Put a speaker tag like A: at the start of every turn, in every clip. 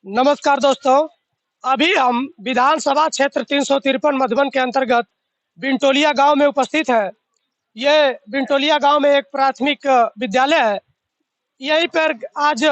A: नमस्कार दोस्तों। अभी हम विधानसभा क्षेत्र 353 मधुबन के अंतर्गत बिनटोलिया गांव में उपस्थित है। ये बिनटोलिया गांव में एक प्राथमिक विद्यालय है। यहीं पर आज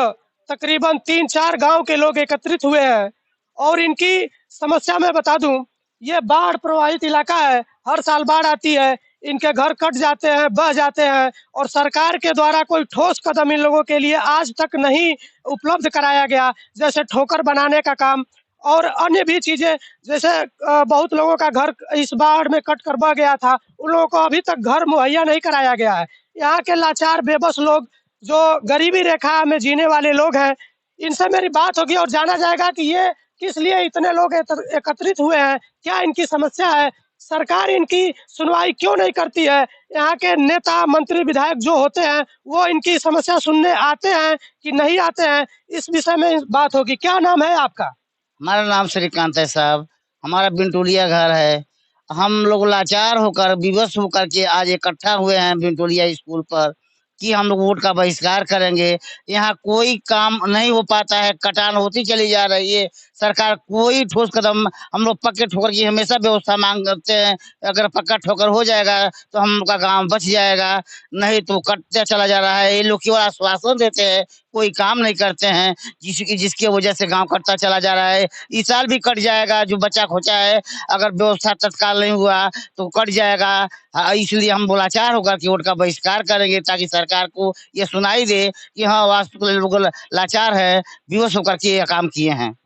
A: तकरीबन 3-4 गांव के लोग एकत्रित हुए हैं और इनकी समस्या मैं बता दूं, ये बाढ़ प्रभावित इलाका है। हर साल बाढ़ आती है, इनके घर कट जाते हैं, बह जाते हैं और सरकार के द्वारा कोई ठोस कदम इन लोगों के लिए आज तक नहीं उपलब्ध कराया गया। जैसे ठोकर बनाने का काम और अन्य भी चीजें, जैसे बहुत लोगों का घर इस बाढ़ में कट कर बह गया था, उन लोगों को अभी तक घर मुहैया नहीं कराया गया है। यहाँ के लाचार बेबस लोग जो गरीबी रेखा में जीने वाले लोग हैं, इनसे मेरी बात होगी और जाना जाएगा कि ये किस लिए इतने लोग एकत्रित हुए हैं, क्या इनकी समस्या है, सरकार इनकी सुनवाई क्यों नहीं करती है। यहाँ के नेता मंत्री विधायक जो होते हैं वो इनकी समस्या सुनने आते हैं कि नहीं आते हैं, इस विषय में बात होगी। क्या नाम है आपका?
B: हमारा नाम श्रीकांत है साहब। हमारा बिनटोलिया घर है। हम लोग लाचार होकर विवश होकर के आज इकट्ठा हुए हैं बिनटोलिया स्कूल पर कि हम लोग वोट का बहिष्कार करेंगे। यहाँ कोई काम नहीं हो पाता है, कटान होती चली जा रही है। सरकार कोई ठोस कदम, हम लोग पक्के ठोकर की हमेशा व्यवस्था मांग करते हैं। अगर पक्का ठोकर हो जाएगा तो हम लोग का गाँव बच जाएगा, नहीं तो कटते चला जा रहा है। ये लोग केवल आश्वासन देते हैं, कोई काम नहीं करते हैं, जिसकी वजह से गांव कटता चला जा रहा है। इस साल भी कट जाएगा जो बचा खोचा है, अगर व्यवस्था तत्काल नहीं हुआ तो कट जाएगा। इसलिए हम बोलाचार होकर के वोट का बहिष्कार करेंगे ताकि सरकार को ये सुनाई दे कि हाँ वास्तव में लोग लाचार है, विवश होकर के ये काम किए हैं।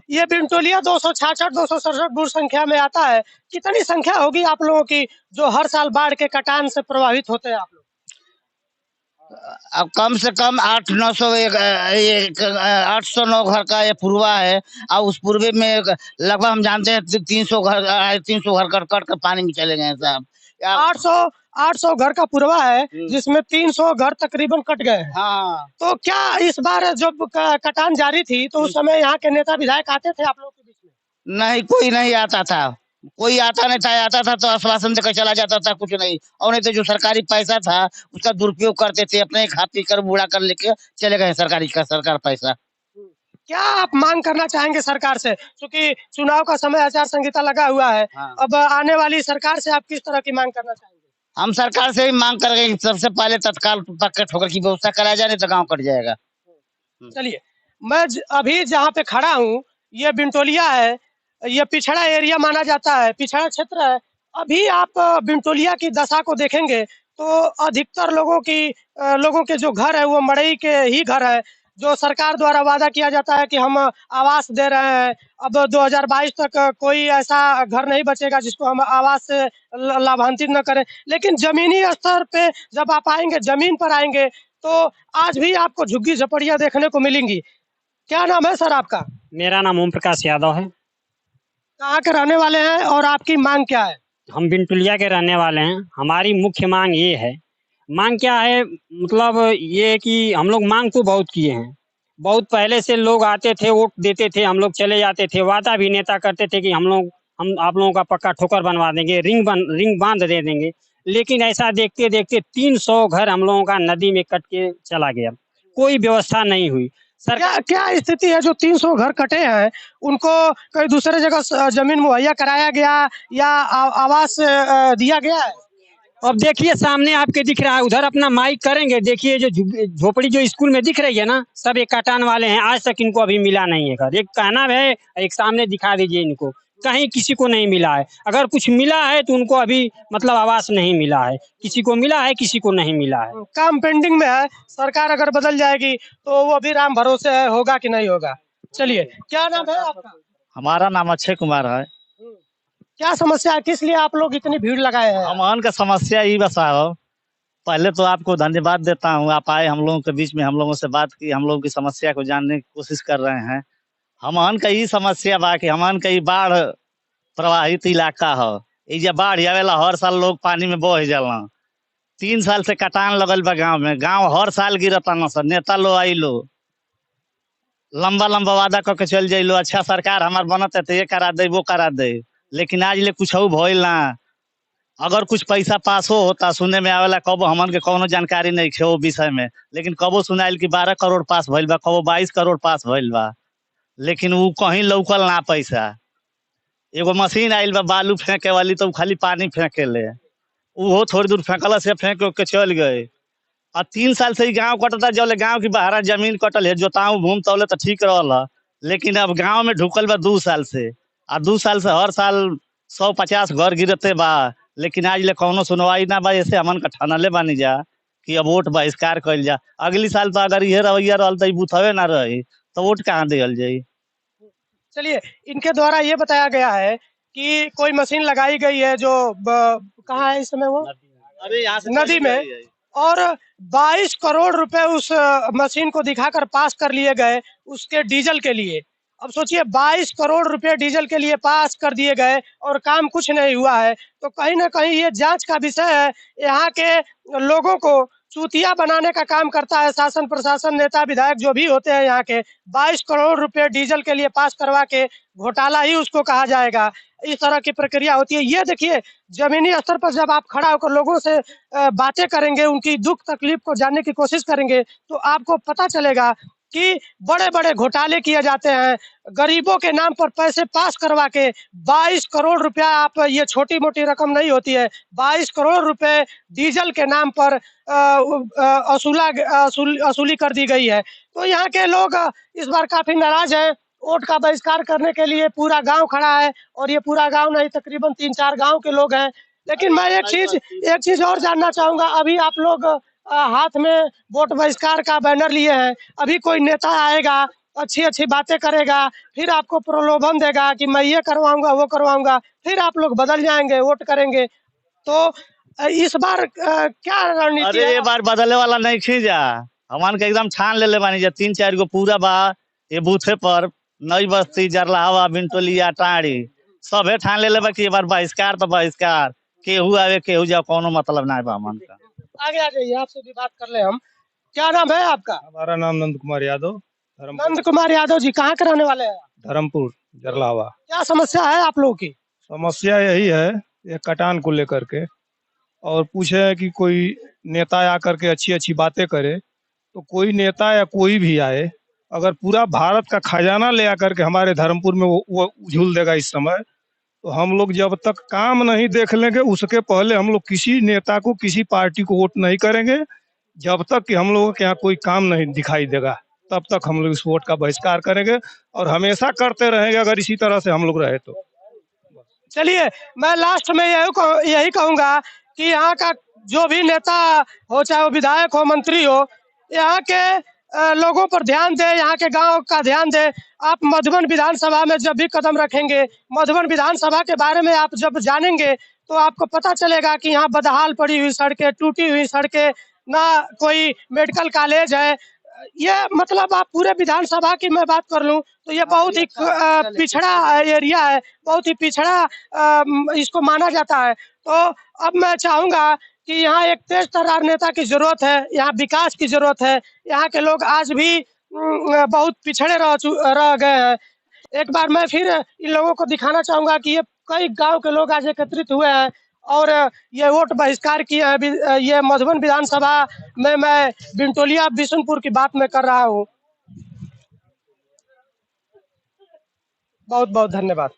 A: ये बिनटोलिया 266-267 बूथ संख्या में आता है। कितनी संख्या होगी आप लोगों की जो हर साल बाढ़ के कटान से प्रभावित होते हैं आप लोग?
B: अब कम से कम 809 घर का ये पूर्वा है और उस पूर्वे में लगभग हम जानते हैं 300 घर कट कट कर पानी में चले गए हैं साहब।
A: 800 800 घर का पूर्वा है जिसमें 300 घर तकरीबन कट गए हैं।
B: हाँ,
A: तो क्या इस बार जब कटान जारी थी तो उस समय यहाँ के नेता विधायक आते थे आप लोगों के बीच में?
B: नहीं कोई नहीं आता था। कोई आता नहीं था, आता था तो आश्वासन देकर चला जाता था, कुछ नहीं। और नहीं तो जो सरकारी पैसा था उसका दुरुपयोग करते थे, अपने खा पी कर बूढ़ा कर लेके चले गए सरकार पैसा।
A: क्या आप मांग करना चाहेंगे सरकार से, क्योंकि चुनाव का समय, आचार संहिता लगा हुआ है?
B: हाँ।
A: अब आने वाली सरकार से आप किस तरह की मांग करना चाहेंगे?
B: हम सरकार से ही मांग करेंगे कि सबसे पहले तत्काल पक्का ठोकर की व्यवस्था कराया जाए, नहीं तो गाँव कट जाएगा।
A: चलिए, मैं अभी जहाँ पे खड़ा हूँ ये बिनटोलिया है। ये पिछड़ा एरिया माना जाता है, पिछड़ा क्षेत्र है। अभी आप बिनटोलिया की दशा को देखेंगे तो अधिकतर लोगों के जो घर है वो मड़ई के ही घर है। जो सरकार द्वारा वादा किया जाता है कि हम आवास दे रहे हैं, अब 2022 तक कोई ऐसा घर नहीं बचेगा जिसको हम आवास से लाभान्वित न करें। लेकिन जमीनी स्तर पे जब आप आएंगे, जमीन पर आएंगे, तो आज भी आपको झुग्गी झोपड़ियां देखने को मिलेंगी। क्या नाम है सर आपका?
C: मेरा नाम ओम प्रकाश यादव है।
A: कहाँ के रहने वाले हैं और आपकी मांग क्या है?
C: हम बिनटुलिया के रहने वाले हैं। हमारी मुख्य मांग ये है, मांग क्या है मतलब ये कि हम लोग मांग तो बहुत किए हैं। बहुत पहले से लोग आते थे, वोट देते थे, हम लोग चले जाते थे। वादा भी नेता करते थे कि हम आप लोगों का पक्का ठोकर बनवा देंगे, रिंग बांध दे देंगे। लेकिन ऐसा देखते देखते 300 घर हम लोगों का नदी में कट के चला गया, कोई व्यवस्था नहीं हुई।
A: क्या क्या स्थिति है? जो 300 घर कटे हैं उनको कहीं दूसरे जगह जमीन मुहैया कराया गया या आवास दिया गया है?
C: अब देखिए सामने आपके दिख रहा है, उधर अपना माइक करेंगे। देखिए जो झोपड़ी जो स्कूल में दिख रही है ना, सब एक कटान वाले हैं। आज तक इनको अभी मिला नहीं है घर। एक कहना है, एक सामने दिखा दीजिए इनको, कहीं किसी को नहीं मिला है। अगर कुछ मिला है तो उनको अभी मतलब आवास नहीं मिला है। किसी को मिला है, किसी को नहीं मिला है।
A: काम पेंडिंग में है। सरकार अगर बदल जाएगी तो वो भी राम भरोसे है, होगा कि नहीं होगा। चलिए, क्या नाम है आपका?
D: हमारा नाम अक्षय कुमार है।
A: क्या समस्या है, किस लिए आप लोग इतनी भीड़ लगाए हैं?
D: अमान का समस्या ही बसा हो। पहले तो आपको धन्यवाद देता हूँ, आप आए हम लोगों के बीच में, हम लोगों से बात की, हम लोगों की समस्या को जानने की कोशिश कर रहे हैं। हमन का ही समस्या बा कि हमन का ही बाढ़ प्रभावित इलाका हो। ये जब बाढ़ आवेला हर साल लोग पानी में बह जाला। 3 साल से कटान लगल बा गाँव में। गाँव हर साल गिरता न सर, नेता लो आई लो लंबा लंबा वादा करके चल जाइलो, अच्छा सरकार हमार बनत है तो ये करा दे वो करा दे, लेकिन आज ले कुछ भइल ना। अगर कुछ पैसा पास होता, सुने में आवेला कबो हमन के कोनो जानकारी नहीं है वो विषय में, लेकिन कबो सुनाइल कि 12 करोड़ पास भइल बा, कबो 22 करोड़ पास भइल बा। लेकिन वो कहीं लौकल ना पैसा। एगो मशीन आइल बा बालू फेंके वाली, तो उ खाली पानी फेंके ले, वो थोड़ी दूर फेंकला से फेंक के चल गए। और 3 साल से ही गाँव कटता, जब गाँव की बाहर जमीन कटल है, जोताऊ घूम तौले तो ठीक रहल, लेकिन अब गाँव में ढुकल बा 2 साल से। और 2 साल से हर साल 150 घर गिरते बा, लेकिन आज ले कौनो सुनवाई ना बा। ऐसे हमन का ठानले बानी जा कि अब वोट बहिष्कार कइल जा। अगली साल तो अगर ये रवैया रहल तो बुथवे ना रही, तो वोट कहाँ दिहल जाई।
A: चलिए, इनके द्वारा ये बताया गया है कि कोई मशीन लगाई गई है जो कहाँ है इस समय वो
D: अरे यहाँ से
A: नदी में, और 22 करोड़ रुपए उस मशीन को दिखाकर पास कर लिए गए उसके डीजल के लिए। अब सोचिए 22 करोड़ रुपए डीजल के लिए पास कर दिए गए और काम कुछ नहीं हुआ है। तो कहीं ना कहीं ये जांच का विषय है। यहाँ के लोगों को चूतिया बनाने का काम करता है शासन प्रशासन, नेता विधायक जो भी होते हैं यहाँ के। 22 करोड़ रुपए डीजल के लिए पास करवा के घोटाला ही उसको कहा जाएगा। इस तरह की प्रक्रिया होती है। ये देखिए, जमीनी स्तर पर जब आप खड़ा होकर लोगों से बातें करेंगे, उनकी दुख तकलीफ को जानने की कोशिश करेंगे, तो आपको पता चलेगा कि बड़े बड़े घोटाले किए जाते हैं। गरीबों के नाम पर पैसे पास करवा के 22 करोड़ रुपया, आप ये छोटी मोटी रकम नहीं होती है। 22 करोड़ रुपए डीजल के नाम पर असूली कर दी गई है। तो यहाँ के लोग इस बार काफी नाराज हैं। वोट का बहिष्कार करने के लिए पूरा गांव खड़ा है, और ये पूरा गांव नहीं, तकरीबन 3-4 गांव के लोग हैं। लेकिन मैं एक चीज और जानना चाहूंगा। अभी आप लोग हाथ में वोट बहिष्कार का बैनर लिए हैं। अभी कोई नेता आएगा, अच्छी अच्छी बातें करेगा, फिर आपको प्रलोभन देगा कि मैं ये करवाऊंगा वो करवाऊंगा, फिर आप लोग बदल जाएंगे, वोट करेंगे। तो इस बार क्या रणनीति
D: अरे
A: है?
D: ये बार बदले वाला नहीं खींचा, हमन के एकदम ठान ले बानी जा। 3-4 गो पूरा बा ये बूथे पर, नई बस्ती, जरलावा, बिंटोलिया, टाड़ी, सबे ठान ले बा कि ये बार बहिष्कार तो बहिष्कार। केहू आवे केहू जाओ, कोनो मतलब ना बा हमन का।
A: आगे आ जाइए, आपसे भी बात कर ले हम। क्या नाम है आपका?
E: हमारा नाम नंद कुमार यादव,
A: नंद कुमार यादव जी, कहाँ के रहने वाले हैं?
E: धर्मपुर जरलावा।
A: क्या समस्या है आप लोगों की?
E: समस्या यही है, ये कटान को लेकर के, और पूछे है कि कोई नेता आकर के अच्छी अच्छी बातें करे। तो कोई नेता या कोई भी आए, अगर पूरा भारत का खजाना ले आकर के हमारे धर्मपुर में वो उझूल देगा इस समय, तो हम लोग जब तक काम नहीं देख लेंगे, उसके पहले हम लोग किसी नेता को, किसी पार्टी को वोट नहीं करेंगे। जब तक कि हम लोगों के यहाँ कोई काम नहीं दिखाई देगा, तब तक हम लोग इस वोट का बहिष्कार करेंगे, और हमेशा करते रहेंगे अगर इसी तरह से हम लोग रहे तो।
A: चलिए, मैं लास्ट में यही कहूंगा कि यहाँ का जो भी नेता हो, चाहे वो विधायक हो, मंत्री हो, यहाँ के लोगों पर ध्यान दे, यहाँ के गांव का ध्यान दे। आप मधुबन विधानसभा में जब भी कदम रखेंगे, मधुबन विधानसभा के बारे में आप जब जानेंगे, तो आपको पता चलेगा कि यहाँ बदहाल पड़ी हुई सड़कें, टूटी हुई सड़कें, ना कोई मेडिकल कॉलेज है। ये मतलब आप पूरे विधानसभा की मैं बात कर लूं तो ये बहुत ही पिछड़ा एरिया है, बहुत ही पिछड़ा इसको माना जाता है। तो अब मैं चाहूंगा कि यहाँ एक तेज तर्रार नेता की जरूरत है, यहाँ विकास की जरूरत है। यहाँ के लोग आज भी बहुत पिछड़े रह गए हैं। एक बार मैं फिर इन लोगों को दिखाना चाहूंगा कि ये कई गांव के लोग आज एकत्रित हुए हैं और ये वोट बहिष्कार किए हैं। ये मधुबन विधानसभा में मैं बिंटोलिया बिशुनपुर की बात में कर रहा हूँ। बहुत बहुत धन्यवाद।